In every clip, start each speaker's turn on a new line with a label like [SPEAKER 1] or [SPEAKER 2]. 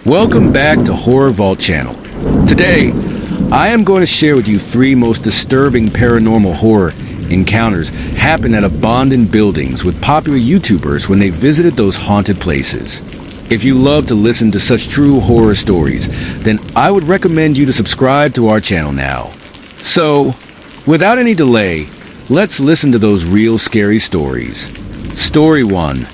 [SPEAKER 1] Welcome back to Horror Vault Channel. Today, I am going to share with you 3 most disturbing paranormal horror encounters happen at abandoned buildings with popular YouTubers when they visited those haunted places. If you love to listen to such true horror stories, then I would recommend you to subscribe to our channel now. So, without any delay, let's listen to those real scary stories. Story 1.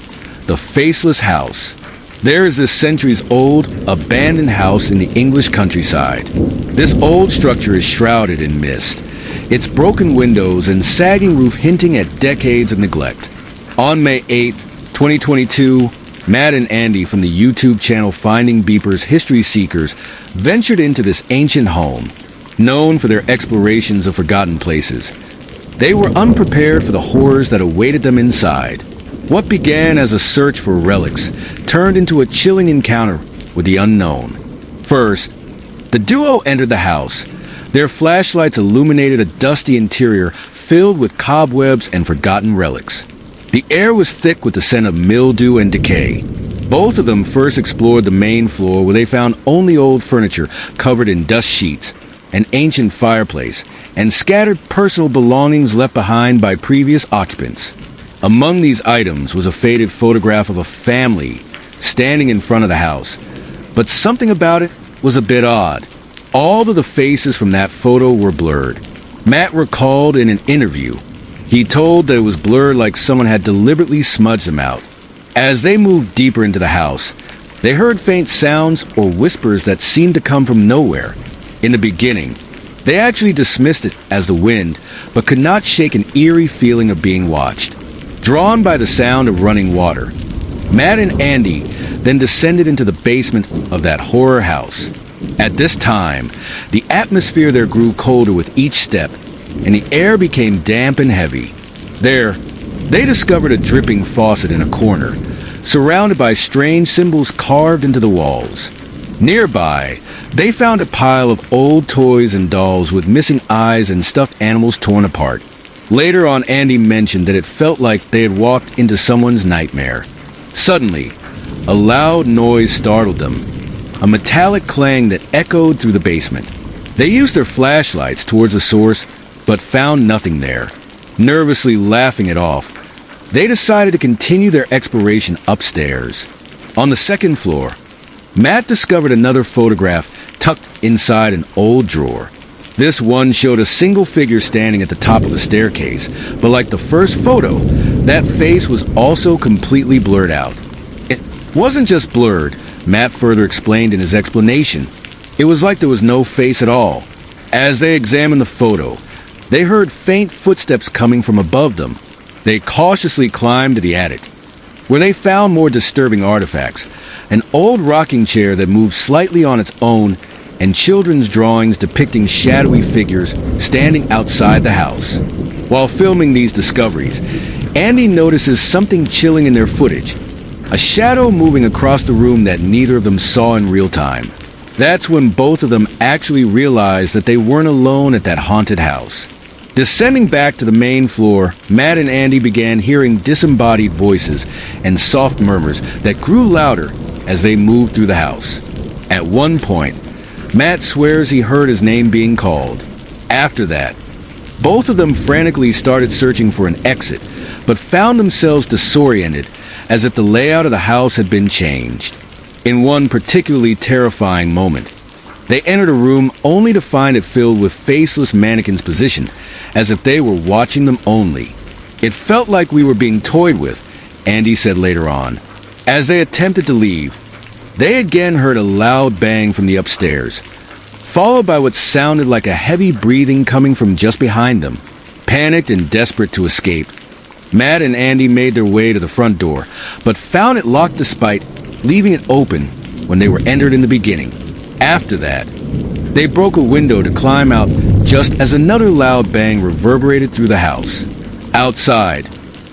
[SPEAKER 1] The Faceless House. There is this centuries-old, abandoned house in the English countryside. This old structure is shrouded in mist, its broken windows and sagging roof hinting at decades of neglect. On May 8, 2022, Matt and Andy from the YouTube channel Finding Beepers History Seekers ventured into this ancient home, known for their explorations of forgotten places. They were unprepared for the horrors that awaited them inside. What began as a search for relics turned into a chilling encounter with the unknown. First, the duo entered the house. Their flashlights illuminated a dusty interior filled with cobwebs and forgotten relics. The air was thick with the scent of mildew and decay. Both of them first explored the main floor where they found only old furniture covered in dust sheets, an ancient fireplace, and scattered personal belongings left behind by previous occupants. Among these items was a faded photograph of a family standing in front of the house, but something about it was a bit odd. All of the faces from that photo were blurred. Matt recalled in an interview, he told that it was blurred like someone had deliberately smudged them out. As they moved deeper into the house, they heard faint sounds or whispers that seemed to come from nowhere. In the beginning, they actually dismissed it as the wind, but could not shake an eerie feeling of being watched. Drawn by the sound of running water, Matt and Andy then descended into the basement of that horror house. At this time, the atmosphere there grew colder with each step, and the air became damp and heavy. There, they discovered a dripping faucet in a corner, surrounded by strange symbols carved into the walls. Nearby, they found a pile of old toys and dolls with missing eyes and stuffed animals torn apart. Later on, Andy mentioned that it felt like they had walked into someone's nightmare. Suddenly, a loud noise startled them, a metallic clang that echoed through the basement. They used their flashlights towards the source, but found nothing there. Nervously laughing it off, they decided to continue their exploration upstairs. On the second floor, Matt discovered another photograph tucked inside an old drawer. This one showed a single figure standing at the top of the staircase, but like the first photo, that face was also completely blurred out. It wasn't just blurred, Matt further explained in his explanation. It was like there was no face at all. As they examined the photo, they heard faint footsteps coming from above them. They cautiously climbed to the attic, where they found more disturbing artifacts, an old rocking chair that moved slightly on its own, and children's drawings depicting shadowy figures standing outside the house. While filming these discoveries, Andy notices something chilling in their footage, a shadow moving across the room that neither of them saw in real time. That's when both of them actually realized that they weren't alone at that haunted house. Descending back to the main floor, Matt and Andy began hearing disembodied voices and soft murmurs that grew louder as they moved through the house. At one point, Matt swears he heard his name being called. After that, both of them frantically started searching for an exit, but found themselves disoriented as if the layout of the house had been changed. In one particularly terrifying moment, they entered a room only to find it filled with faceless mannequins positioned, as if they were watching them only. It felt like we were being toyed with, Andy said later on. As they attempted to leave, they again heard a loud bang from the upstairs, followed by what sounded like a heavy breathing coming from just behind them. Panicked and desperate to escape, Matt and Andy made their way to the front door, but found it locked despite leaving it open when they were entered in the beginning. After that, they broke a window to climb out just as another loud bang reverberated through the house. Outside,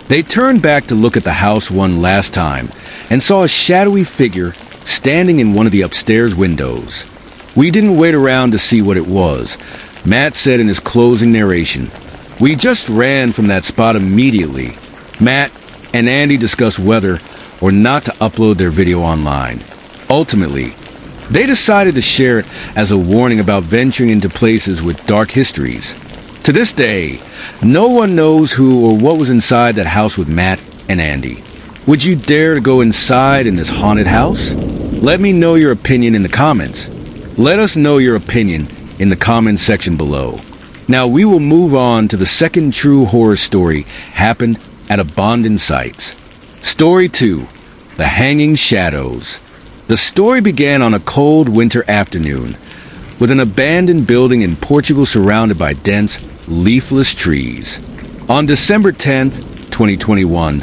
[SPEAKER 1] they turned back to look at the house one last time and saw a shadowy figure standing in one of the upstairs windows. We didn't wait around to see what it was, Matt said in his closing narration. We just ran from that spot immediately. Matt and Andy discussed whether or not to upload their video online. Ultimately, They decided to share it as a warning about venturing into places with dark histories. To this day, no one knows who or what was inside that house with Matt and Andy. Would you dare to go inside in this haunted house? Let me know your opinion in the comments. Let us know your opinion in the comments section below. Now we will move on to the second true horror story happened at abandoned sites. Story 2, The Hanging Shadows. The story began on a cold winter afternoon with an abandoned building in Portugal surrounded by dense, leafless trees. On December 10th, 2021,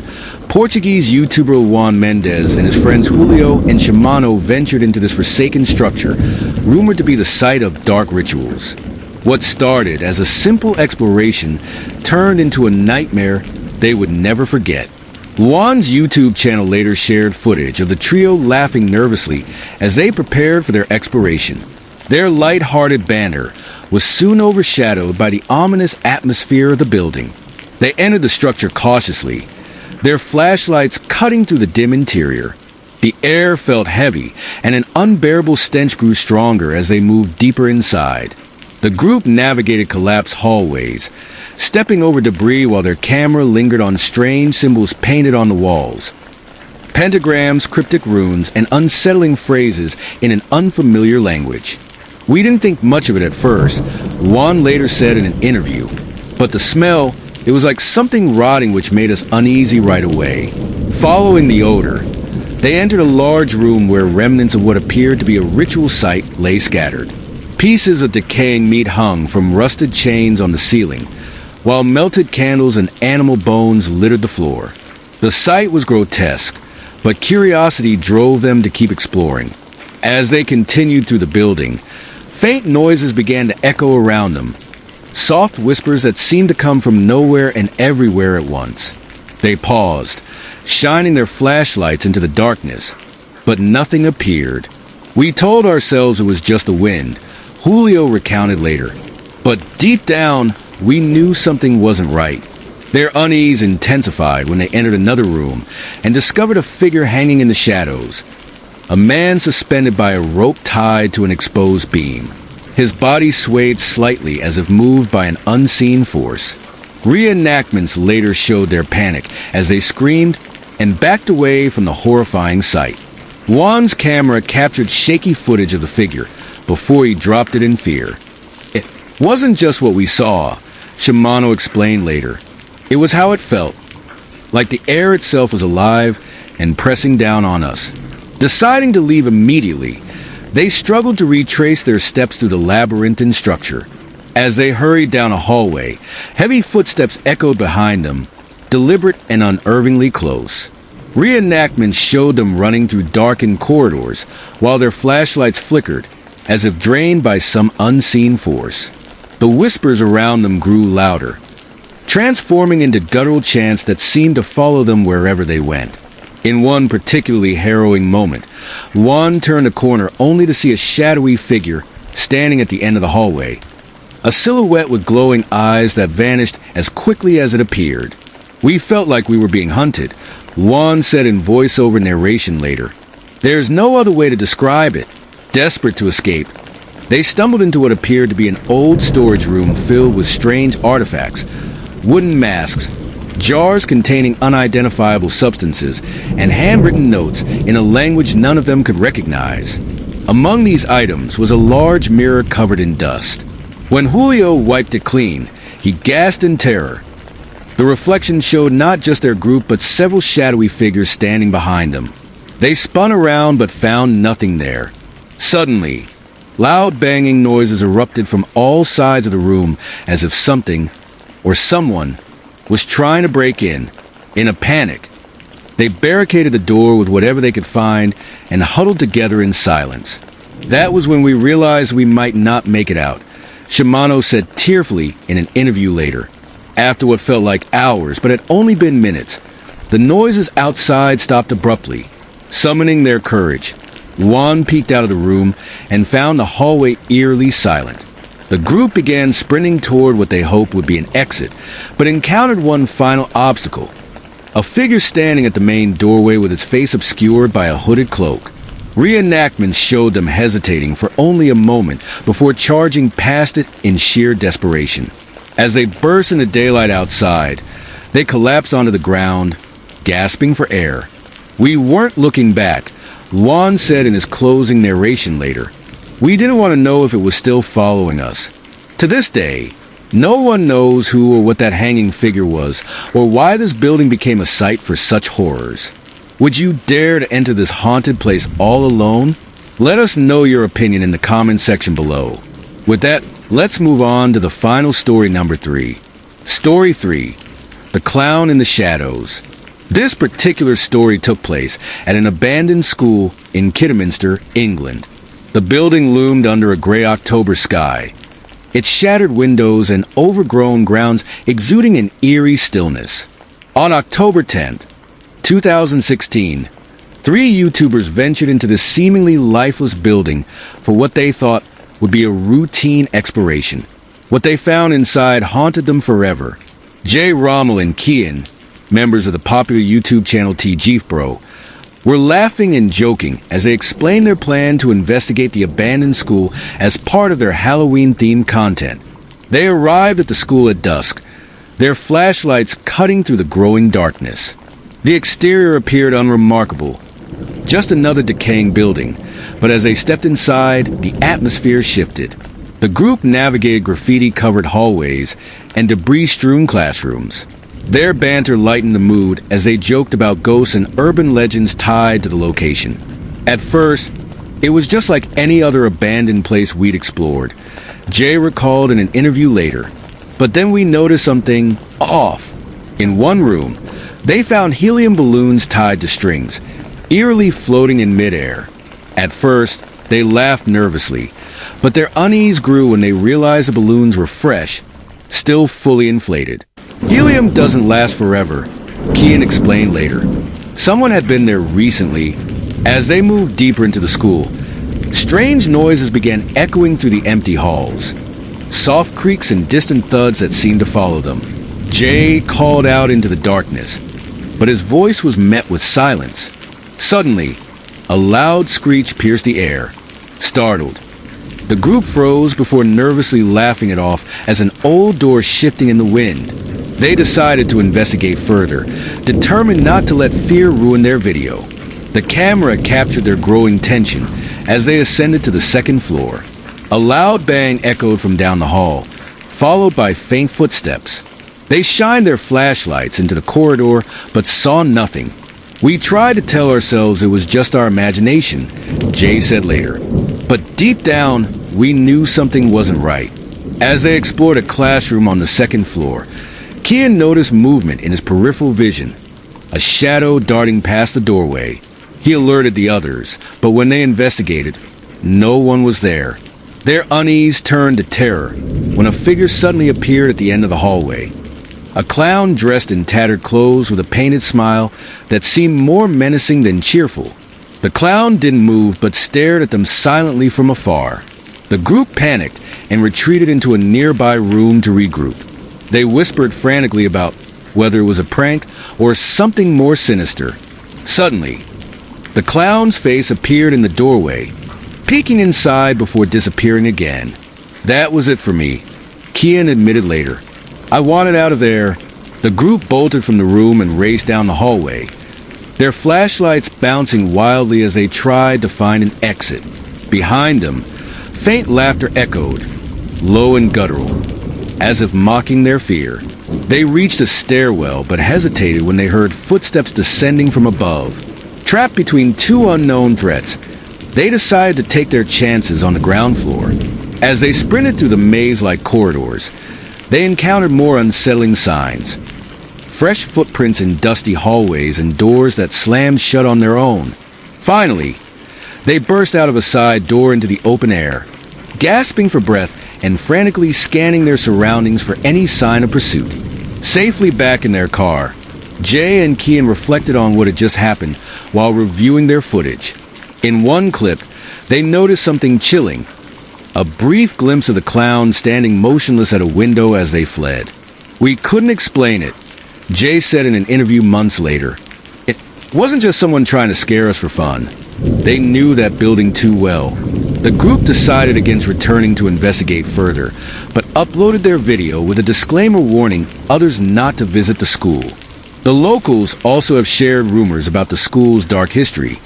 [SPEAKER 1] Portuguese YouTuber Juan Mendes and his friends Julio and Shimano ventured into this forsaken structure, rumored to be the site of dark rituals. What started as a simple exploration turned into a nightmare they would never forget. Juan's YouTube channel later shared footage of the trio laughing nervously as they prepared for their exploration. Their light-hearted banter was soon overshadowed by the ominous atmosphere of the building. They entered the structure cautiously, their flashlights cutting through the dim interior. The air felt heavy, and an unbearable stench grew stronger as they moved deeper inside. The group navigated collapsed hallways, stepping over debris while their camera lingered on strange symbols painted on the walls. Pentagrams, cryptic runes, and unsettling phrases in an unfamiliar language. We didn't think much of it at first, Juan later said in an interview, but the smell, it was like something rotting which made us uneasy right away. Following the odor, they entered a large room where remnants of what appeared to be a ritual site lay scattered. Pieces of decaying meat hung from rusted chains on the ceiling, while melted candles and animal bones littered the floor. The sight was grotesque, but curiosity drove them to keep exploring. As they continued through the building, faint noises began to echo around them, soft whispers that seemed to come from nowhere and everywhere at once. They paused, shining their flashlights into the darkness, but nothing appeared. We told ourselves it was just the wind, Julio recounted later. But deep down, we knew something wasn't right. Their unease intensified when they entered another room and discovered a figure hanging in the shadows. A man suspended by a rope tied to an exposed beam. His body swayed slightly as if moved by an unseen force. Reenactments later showed their panic as they screamed and backed away from the horrifying sight. Juan's camera captured shaky footage of the figure before he dropped it in fear. It wasn't just what we saw, Shimano explained later. It was how it felt, like the air itself was alive and pressing down on us. Deciding to leave immediately, they struggled to retrace their steps through the labyrinthine structure. As they hurried down a hallway, heavy footsteps echoed behind them, deliberate and unnervingly close. Reenactments showed them running through darkened corridors while their flashlights flickered, as if drained by some unseen force. The whispers around them grew louder, transforming into guttural chants that seemed to follow them wherever they went. In one particularly harrowing moment, Juan turned a corner only to see a shadowy figure standing at the end of the hallway, a silhouette with glowing eyes that vanished as quickly as it appeared. We felt like we were being hunted, Juan said in voiceover narration later. There's no other way to describe it. Desperate to escape, they stumbled into what appeared to be an old storage room filled with strange artifacts, wooden masks, jars containing unidentifiable substances, and handwritten notes in a language none of them could recognize. Among these items was a large mirror covered in dust. When Julio wiped it clean, he gasped in terror. The reflection showed not just their group but several shadowy figures standing behind them. They spun around but found nothing there. Suddenly, loud banging noises erupted from all sides of the room as if something, or someone, was trying to break in. In a panic, they barricaded the door with whatever they could find and huddled together in silence. That was when we realized we might not make it out, Shimano said tearfully in an interview later. After what felt like hours, but had only been minutes, the noises outside stopped abruptly. Summoning their courage, Juan peeked out of the room and found the hallway eerily silent. The group began sprinting toward what they hoped would be an exit, but encountered one final obstacle. A figure standing at the main doorway with its face obscured by a hooded cloak. Reenactments showed them hesitating for only a moment before charging past it in sheer desperation. As they burst into daylight outside, they collapsed onto the ground, gasping for air. "We weren't looking back," Juan said in his closing narration later. "We didn't want to know if it was still following us." To this day, no one knows who or what that hanging figure was, or why this building became a site for such horrors. Would you dare to enter this haunted place all alone? Let us know your opinion in the comment section below. With that, let's move on to the final story, number 3. Story 3. The Clown in the Shadows. This particular story took place at an abandoned school in Kidderminster, England. The building loomed under a grey October sky, its shattered windows and overgrown grounds exuding an eerie stillness. On October 10th, 2016, 3 YouTubers ventured into this seemingly lifeless building for what they thought would be a routine exploration. What they found inside haunted them forever. Jay, Rommel, and Kian, members of the popular YouTube channel TGFBro, were laughing and joking as they explained their plan to investigate the abandoned school as part of their Halloween-themed content. They arrived at the school at dusk, their flashlights cutting through the growing darkness. The exterior appeared unremarkable, just another decaying building, but as they stepped inside, the atmosphere shifted. The group navigated graffiti-covered hallways and debris-strewn classrooms. Their banter lightened the mood as they joked about ghosts and urban legends tied to the location. At first, it was just like any other abandoned place we'd explored, Jay recalled in an interview later. But then we noticed something off. In one room, they found helium balloons tied to strings, eerily floating in midair. At first, they laughed nervously, but their unease grew when they realized the balloons were fresh, still fully inflated. Helium doesn't last forever, Kian explained later. Someone had been there recently. As they moved deeper into the school, strange noises began echoing through the empty halls. Soft creaks and distant thuds that seemed to follow them. Jay called out into the darkness, but his voice was met with silence. Suddenly, a loud screech pierced the air. Startled, the group froze before nervously laughing it off as an old door shifting in the wind. They decided to investigate further, determined not to let fear ruin their video. The camera captured their growing tension as they ascended to the second floor. A loud bang echoed from down the hall, followed by faint footsteps. They shined their flashlights into the corridor, but saw nothing. "We tried to tell ourselves it was just our imagination," Jay said later. But deep down, we knew something wasn't right. As they explored a classroom on the second floor, Kian noticed movement in his peripheral vision, a shadow darting past the doorway. He alerted the others, but when they investigated, no one was there. Their unease turned to terror when a figure suddenly appeared at the end of the hallway. A clown dressed in tattered clothes with a painted smile that seemed more menacing than cheerful. The clown didn't move but stared at them silently from afar. The group panicked and retreated into a nearby room to regroup. They whispered frantically about whether it was a prank or something more sinister. Suddenly, the clown's face appeared in the doorway, peeking inside before disappearing again. "That was it for me," Kian admitted later. "I wanted out of there." The group bolted from the room and raced down the hallway, their flashlights bouncing wildly as they tried to find an exit. Behind them, faint laughter echoed, low and guttural, as if mocking their fear. They reached a stairwell but hesitated when they heard footsteps descending from above. Trapped between two unknown threats, they decided to take their chances on the ground floor. As they sprinted through the maze-like corridors, they encountered more unsettling signs. Fresh footprints in dusty hallways and doors that slammed shut on their own. Finally, they burst out of a side door into the open air, gasping for breath and frantically scanning their surroundings for any sign of pursuit. Safely back in their car, Jay and Kian reflected on what had just happened while reviewing their footage. In one clip, they noticed something chilling, a brief glimpse of the clown standing motionless at a window as they fled. "We couldn't explain it," Jay said in an interview months later. "It wasn't just someone trying to scare us for fun. They knew that building too well. The group decided against returning to investigate further, but uploaded their video with a disclaimer warning others not to visit the school. The locals also have shared rumors about the school's dark history,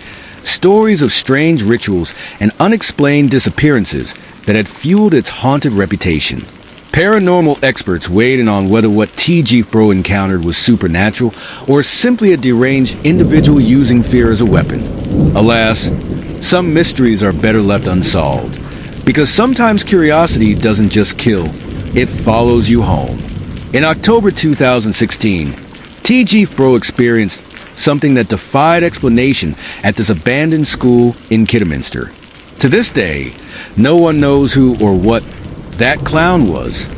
[SPEAKER 1] stories of strange rituals and unexplained disappearances that had fueled its haunted reputation. Paranormal experts weighed in on whether what T.G. Bro encountered was supernatural or simply a deranged individual using fear as a weapon. Alas, some mysteries are better left unsolved, because sometimes curiosity doesn't just kill, it follows you home. In October 2016, T.G. Bro experienced something that defied explanation at this abandoned school in Kidderminster. To this day, no one knows who or what that clown was.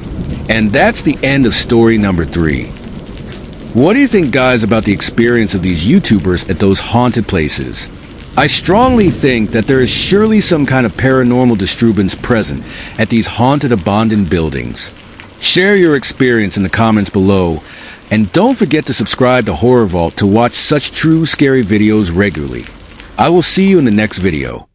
[SPEAKER 1] And that's the end of story number 3. What do you think, guys, about the experience of these YouTubers at those haunted places? I strongly think that there is surely some kind of paranormal disturbance present at these haunted abandoned buildings. Share your experience in the comments below, and don't forget to subscribe to Horror Vault to watch such true scary videos regularly. I will see you in the next video.